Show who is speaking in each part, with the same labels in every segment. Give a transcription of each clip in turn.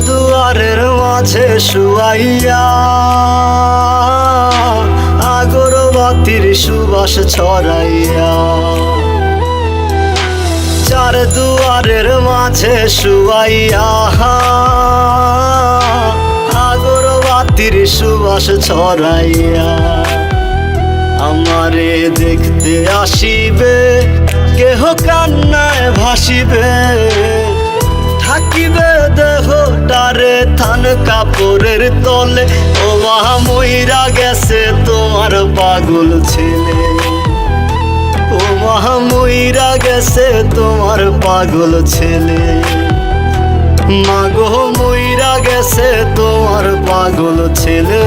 Speaker 1: দুয়ারের মাঝে শুয়াইয়া আগরবাতির সুবাস ছড়াইয়া, চার দুয়ারের মাঝে শুয়াইয়া আগরবাতির সুবাস ছড়াইয়া, আমারে দেখতে আসিবে কেহ কান্নায় ভাসিবে, থাকিবে দেহটারে থান কাপড়ের তলে। ও মা মইরা গেছে তোমার পাগল ছেলে, ও মা মইরা গেছে তোমার পাগল ছেলে, মাগো মইরা গেছে তোমার পাগল ছেলে।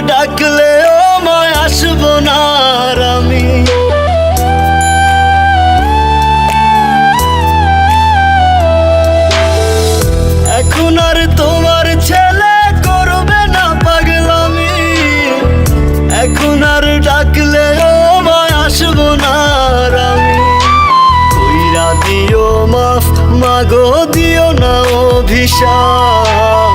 Speaker 1: ডাকলেও মায় আসবো না আর আমি, এখন আর তোমার ছেলে করবে না পাগলামি, এখন আর ডাকলেও মায় আসবো না আর আমি। কইরা দিও মাফ মাগো, দিও না অভিশাপ,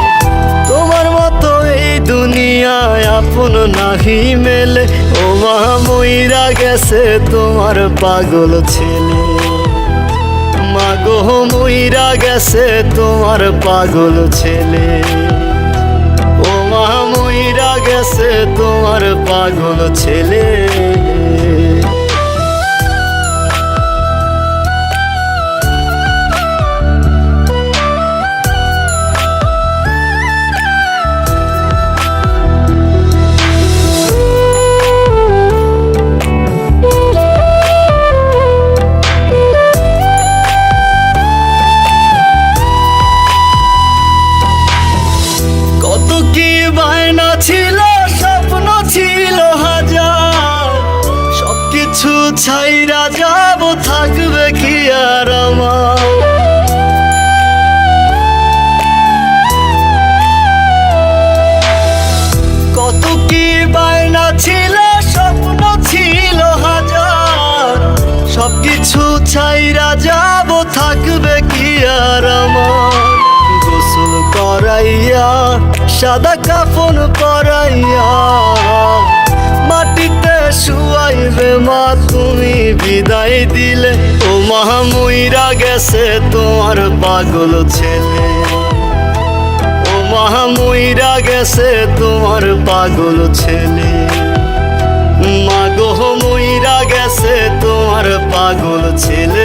Speaker 1: তোমার মতো এই দুনিয়ায় আপন নাহি মেলে। ও মা মইরা গেছে তোমার পাগল ছেলে, মাগো মইরা গেছে তোমার পাগল ছেলে, ও মা মইরা গেছে তোমার পাগল ছেলে। ছাইরা যাব থাকবে কি আর আমার, কত কি বায়না ছিল স্বপ্ন ছিল হাজার, সবকিছু ছাইরা যাব থাকবে কি আর আমার। গোসল করাইয়া সাদা কাফন পরাইয়া মাটিতে শুয়াইবে মা তুমি বিদায় দিলে। ও মা মইরা গেছে তোমার পাগল ছেলে, ও মা মইরা গেছে তোমার পাগল ছেলে, মাগো মইরা গেছে তোমার পাগল ছেলে।